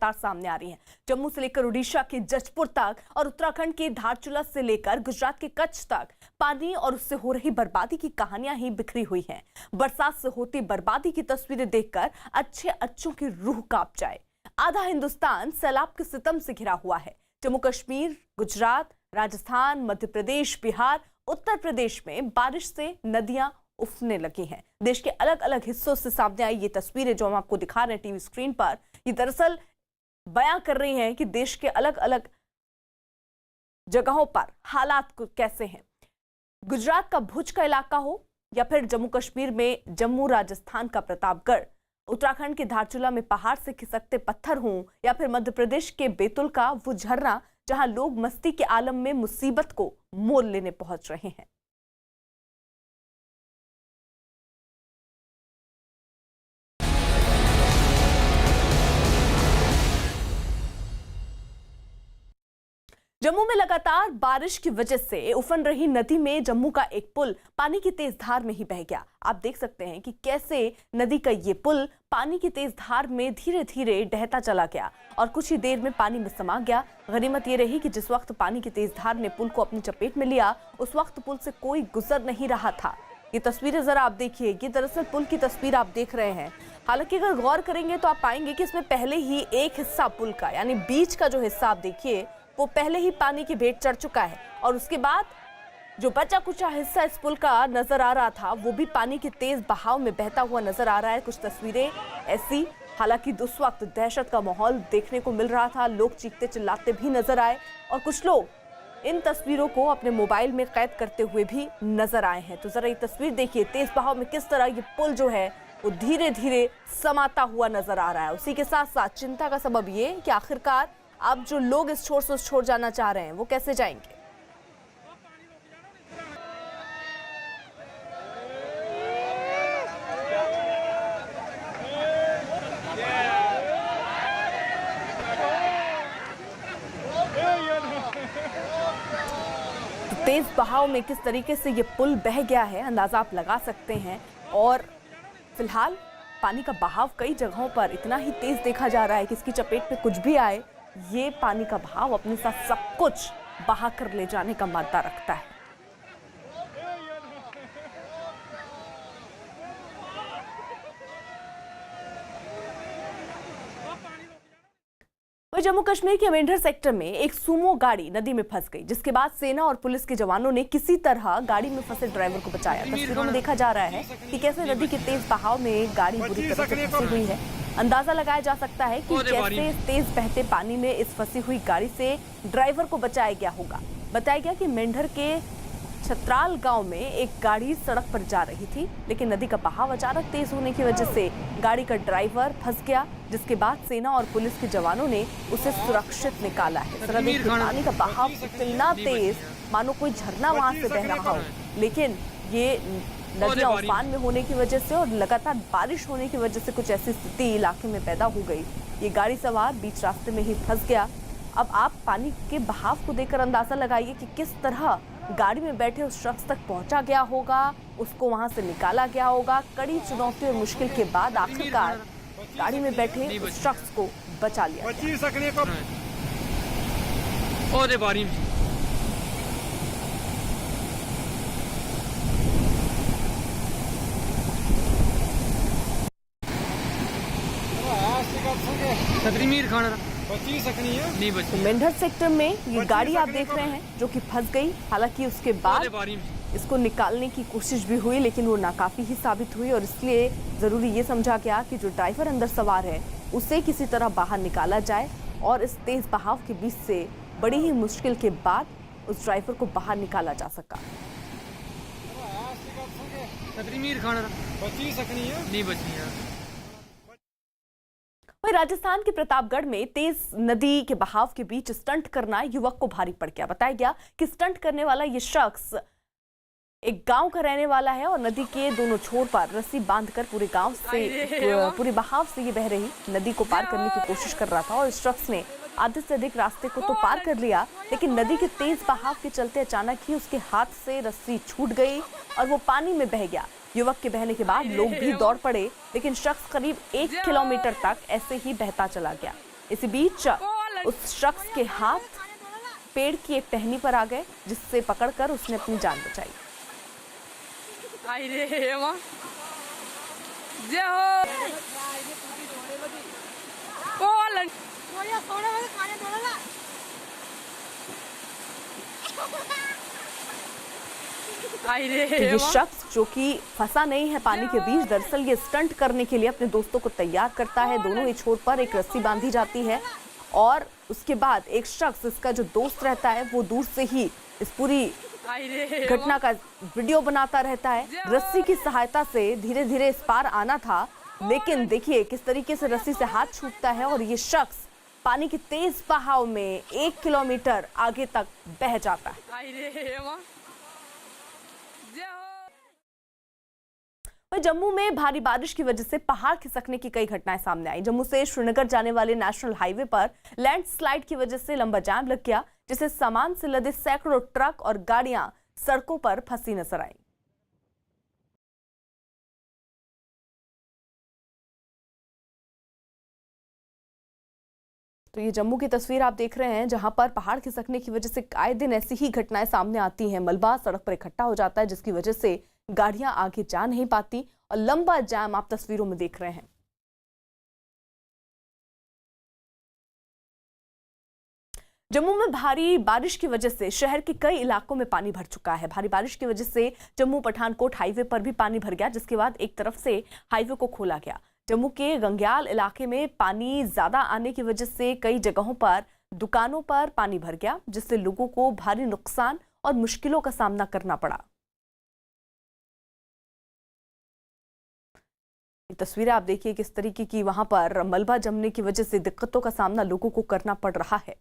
लगातार सामने आ रही हैं। जम्मू से लेकर उड़ीसा के जजपुर तक और उत्तराखंड के धारचूला से लेकर गुजरात के कच्छ तक पानी और उससे हो रही बर्बादी की कहानियां ही बिखरी हुई हैं। बरसात से होती बर्बादी की तस्वीरें देखकर अच्छों की रूह कांप जाए। आधा हिंदुस्तान सैलाब के सितम से घिरा हुआ है। जम्मू कश्मीर, गुजरात, राजस्थान, मध्य प्रदेश, बिहार, उत्तर प्रदेश में बारिश से नदियां उफने लगी हैं। देश के अलग अलग हिस्सों से सामने आई ये तस्वीरें जो हम आपको दिखा रहे हैं टीवी स्क्रीन पर, ये दरअसल बयां कर रही हैं कि देश के अलग अलग जगहों पर हालात कैसे हैं। गुजरात का भुज का इलाका हो या फिर जम्मू कश्मीर में जम्मू राजस्थान का प्रतापगढ़, उत्तराखंड के धारचूला में पहाड़ से खिसकते पत्थर हों या फिर मध्य प्रदेश के बैतूल का वो झरना जहां लोग मस्ती के आलम में मुसीबत को मोल लेने पहुंच रहे हैं। जम्मू में लगातार बारिश की वजह से उफन रही नदी में जम्मू का एक पुल पानी की तेज धार में ही बह गया। आप देख सकते हैं कि कैसे नदी का ये पुल पानी की तेज धार में धीरे धीरे बहता चला गया और कुछ ही देर में पानी में समा गया। गनीमत ये रही कि जिस वक्त पानी की तेज धार ने पुल को अपनी चपेट में लिया उस वक्त पुल से कोई गुजर नहीं रहा था। ये तस्वीरें जरा आप देखिए, ये दरअसल पुल की तस्वीर आप देख रहे हैं। हालांकि अगर गौर करेंगे तो आप पाएंगे कि इसमें पहले ही एक हिस्सा पुल का यानी बीच का जो हिस्सा आप देखिए वो पहले ही पानी की भेंट चढ़ चुका है और उसके बाद जो बचा कुचा हिस्सा इस पुल का नजर आ रहा था वो भी पानी के तेज बहाव में बहता हुआ नजर आ रहा है। कुछ तस्वीरें ऐसी, हालांकि उस वक्त दहशत का माहौल देखने को मिल रहा था, लोग चीखते चिल्लाते भी नजर आए और कुछ लोग इन तस्वीरों को अपने मोबाइल में कैद करते हुए भी नजर आए हैं। तो जरा ये तस्वीर देखिए, तेज बहाव में किस तरह ये पुल जो है वो धीरे धीरे समाता हुआ नजर आ रहा है। उसी के साथ साथ चिंता का सबब ये कि आखिरकार अब जो लोग इस छोर से उस छोर जाना चाह रहे हैं वो कैसे जाएंगे। तेज बहाव में किस तरीके से ये पुल बह गया है अंदाजा आप लगा सकते हैं और फिलहाल पानी का बहाव कई जगहों पर इतना ही तेज देखा जा रहा है कि इसकी चपेट में कुछ भी आए ये पानी का बहाव अपने साथ सब कुछ बहा कर ले जाने का मादा रखता है। वहीं जम्मू कश्मीर के मेंढर सेक्टर में एक सुमो गाड़ी नदी में फंस गई, जिसके बाद सेना और पुलिस के जवानों ने किसी तरह गाड़ी में फंसे ड्राइवर को बचाया। तस्वीरों में देखा जा रहा है कि कैसे नदी के तेज बहाव में गाड़ी बुरी तरह से फंसी हुई है। अंदाजा लगाया जा सकता है कि कैसे तेज बहते पानी में इस फंसी हुई गाड़ी से ड्राइवर को बचाया गया होगा। बताया गया कि मेंढर के छत्राल गांव में एक गाड़ी सड़क पर जा रही थी, लेकिन नदी का बहाव अचानक तेज होने की वजह से गाड़ी का ड्राइवर फंस गया, जिसके बाद सेना और पुलिस के जवानों ने उसे सुरक्षित निकाला है। पानी का बहाव इतना तेज मानो कोई झरना वहां से बह रहा हो, लेकिन ये नदियां उफान में होने की वजह से और लगातार बारिश होने की वजह से कुछ ऐसी स्थिति इलाके में पैदा हो गई। ये गाड़ी सवार बीच रास्ते में ही फंस गया। अब आप पानी के बहाव को देखकर अंदाजा लगाइए कि किस तरह गाड़ी में बैठे उस शख्स तक पहुंचा गया होगा, उसको वहां से निकाला गया होगा। कड़ी चुनौती और मुश्किल के बाद आखिरकार गाड़ी में बैठे उस शख्स को बचा लिया गया। मेंढर सेक्टर में ये गाड़ी आप देख रहे हैं जो कि फंस गई। हालांकि उसके बाद इसको निकालने की कोशिश भी हुई, लेकिन वो नाकाफी ही साबित हुई और इसलिए जरूरी ये समझा गया कि जो ड्राइवर अंदर सवार है उसे किसी तरह बाहर निकाला जाए और इस तेज बहाव के बीच से बड़ी ही मुश्किल के बाद उस ड्राइवर को बाहर निकाला जा सका। वहीं राजस्थान के प्रतापगढ़ में तेज नदी के बहाव के बीच स्टंट करना युवक को भारी पड़ गया। बताया गया कि स्टंट करने वाला ये शख्स एक गांव का रहने वाला है और नदी के दोनों छोर पर रस्सी बांधकर पूरे बहाव से ये बह रही नदी को पार करने की कोशिश कर रहा था और इस शख्स ने आधे से अधिक रास्ते को तो पार कर लिया, लेकिन नदी के तेज बहाव के चलते अचानक ही उसके हाथ से रस्सी छूट गई और वो पानी में बह गया। युवक के बहने के बाद लोग भी दौड़ पड़े, लेकिन शख्स करीब 1 किलोमीटर तक ऐसे ही बहता चला गया। इसी बीच उस शख्स के हाथ पेड़ की एक टहनी पर आ गए, जिससे पकड़कर उसने अपनी जान बचाई। ये शख्स जो कि फंसा नहीं है पानी के बीच, दरअसल ये स्टंट करने के लिए अपने दोस्तों को तैयार करता है। दोनों ही छोर पर एक रस्सी बांधी जाती है और उसके बाद एक शख्स, इसका जो दोस्त रहता है, वो दूर से ही इस पूरी घटना का वीडियो बनाता रहता है। रस्सी की सहायता से धीरे धीरे इस पार आना था, लेकिन देखिए किस तरीके से रस्सी से हाथ छूटता है और ये शख्स पानी के तेज बहाव में 1 किलोमीटर आगे तक बह जाता है। जम्मू में भारी बारिश की वजह से पहाड़ खिसकने की कई घटनाएं सामने आई। जम्मू से श्रीनगर जाने वाले नेशनल हाईवे पर लैंडस्लाइड की वजह से लंबा जाम लग गया, जिससे सामान से लदे सैकड़ों ट्रक और गाड़ियां सड़कों पर फंसी नजर आई। तो ये जम्मू की तस्वीर आप देख रहे हैं, जहां पर पहाड़ खिसकने की वजह से आए दिन ऐसी ही घटनाएं सामने आती हैं। मलबा सड़क पर इकट्ठा हो जाता है, जिसकी वजह से गाड़ियां आगे जा नहीं पाती और लंबा जाम आप तस्वीरों में देख रहे हैं। जम्मू में भारी बारिश की वजह से शहर के कई इलाकों में पानी भर चुका है। भारी बारिश की वजह से जम्मू पठानकोट हाईवे पर भी पानी भर गया, जिसके बाद एक तरफ से हाईवे को खोला गया। जम्मू के गंग्याल इलाके में पानी ज्यादा आने की वजह से कई जगहों पर दुकानों पर पानी भर गया, जिससे लोगों को भारी नुकसान और मुश्किलों का सामना करना पड़ा। ये तस्वीरें आप देखिए किस तरीके की वहां पर मलबा जमने की वजह से दिक्कतों का सामना लोगों को करना पड़ रहा है।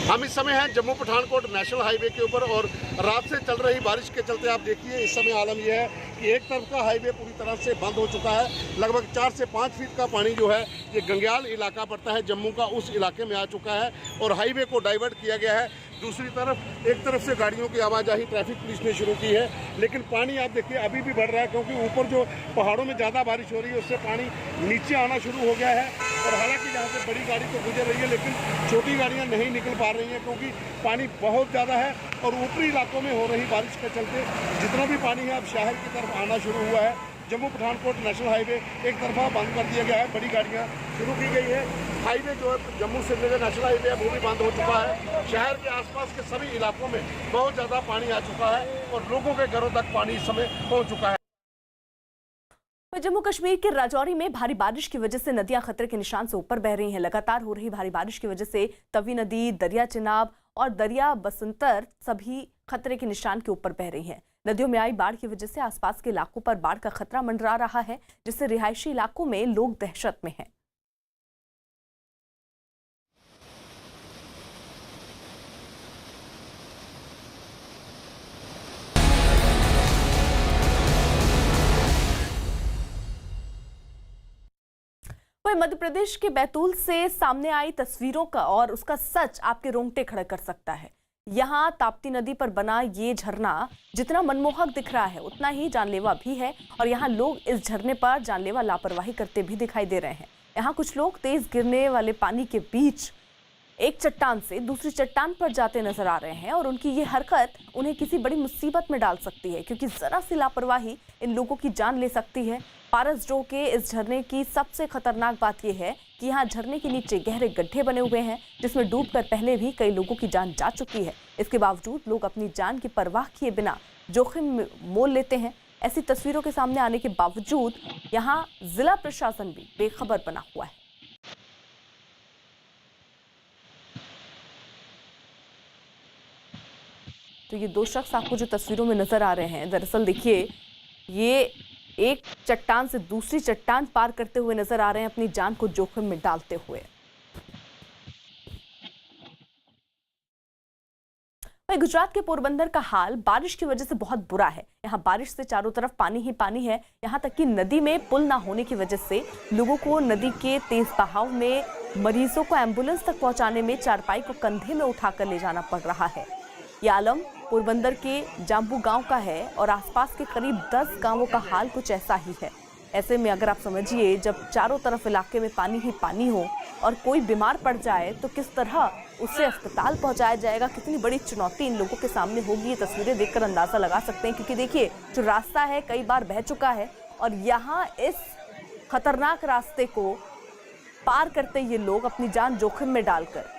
हम इस समय हैं जम्मू पठानकोट नेशनल हाईवे के ऊपर और रात से चल रही बारिश के चलते आप देखिए इस समय आलम यह है कि एक तरफ का हाईवे पूरी तरह से बंद हो चुका है। लगभग 4 से 5 फीट का पानी जो है ये गंग्याल इलाका पड़ता है जम्मू का, उस इलाके में आ चुका है और हाईवे को डाइवर्ट किया गया है। दूसरी तरफ एक तरफ से गाड़ियों की आवाजाही ट्रैफिक पुलिस ने शुरू की है, लेकिन पानी आप देखिए अभी भी बढ़ रहा है, क्योंकि ऊपर जो पहाड़ों में ज़्यादा बारिश हो रही है उससे पानी नीचे आना शुरू हो गया है। और हालांकि यहाँ से बड़ी गाड़ी तो गुजर रही है, लेकिन छोटी गाड़ियाँ नहीं निकल पा रही हैं, क्योंकि पानी बहुत ज़्यादा है और ऊपरी इलाकों में हो रही बारिश के चलते जितना भी पानी है अब शहर की तरफ आना शुरू हुआ है। जम्मू पठानकोट नेशनल हाईवे एक तरफा बंद कर दिया गया है, बड़ी गाड़ियाँ शुरू की गई है। हाईवे जो है जम्मू श्रीनगर नेशनल हाईवे है वो भी बंद हो चुका है। शहर के आसपास के सभी इलाकों में बहुत ज़्यादा पानी आ चुका है और लोगों के घरों तक पानी इस समय पहुँच चुका है। जम्मू कश्मीर के राजौरी में भारी बारिश की वजह से नदियां खतरे के निशान से ऊपर बह रही हैं। लगातार हो रही भारी बारिश की वजह से तवी नदी, दरिया चिनाब और दरिया बसंतर सभी खतरे के निशान के ऊपर बह रही हैं। नदियों में आई बाढ़ की वजह से आसपास के इलाकों पर बाढ़ का खतरा मंडरा रहा है, जिससे रिहायशी इलाकों में लोग दहशत में हैं। वहीं मध्य प्रदेश के बैतूल से सामने आई तस्वीरों का और उसका सच आपके रोंगटे खड़े कर सकता है। यहाँ ताप्ती नदी पर बना ये झरना जितना मनमोहक दिख रहा है उतना ही जानलेवा भी है और यहाँ लोग इस झरने पर जानलेवा लापरवाही करते भी दिखाई दे रहे हैं। यहाँ कुछ लोग तेज गिरने वाले पानी के बीच एक चट्टान से दूसरी चट्टान पर जाते नजर आ रहे हैं और उनकी ये हरकत उन्हें किसी बड़ी मुसीबत में डाल सकती है, क्योंकि जरा सी लापरवाही इन लोगों की जान ले सकती है। पारसडोह के इस झरने की सबसे खतरनाक बात यह है कि यहाँ झरने के नीचे गहरे गड्ढे बने हुए हैं, जिसमें डूबकर पहले भी कई लोगों की जान जा चुकी है। इसके बावजूद लोग अपनी जान की परवाह किए बिना जोखिम मोल लेते हैं। ऐसी तस्वीरों के सामने आने के बावजूद यहाँ जिला प्रशासन भी बेखबर बना हुआ है। तो ये दो शख्स आपको जो तस्वीरों में नजर आ रहे हैं, दरअसल देखिए ये एक चट्टान से दूसरी चट्टान पार करते हुए नजर आ रहे हैं, अपनी जान को जोखिम में डालते हुए। वहीं गुजरात के पोरबंदर का हाल बारिश की वजह से बहुत बुरा है। यहाँ बारिश से चारों तरफ पानी ही पानी है। यहाँ तक कि नदी में पुल ना होने की वजह से लोगों को नदी के तेज बहाव में मरीजों को एम्बुलेंस तक पहुंचाने में चारपाई को कंधे में उठाकर ले जाना पड़ रहा है। ये आलम पोरबंदर के जाम्बू गांव का है और आसपास के करीब 10 गांवों का हाल कुछ ऐसा ही है। ऐसे में अगर आप समझिए, जब चारों तरफ इलाके में पानी ही पानी हो और कोई बीमार पड़ जाए तो किस तरह उसे अस्पताल पहुंचाया जाएगा, कितनी बड़ी चुनौती इन लोगों के सामने होगी। ये तस्वीरें देखकर अंदाजा लगा सकते हैं, क्योंकि देखिए जो रास्ता है कई बार बह चुका है और यहाँ इस खतरनाक रास्ते को पार करते ये लोग अपनी जान जोखिम में डालकर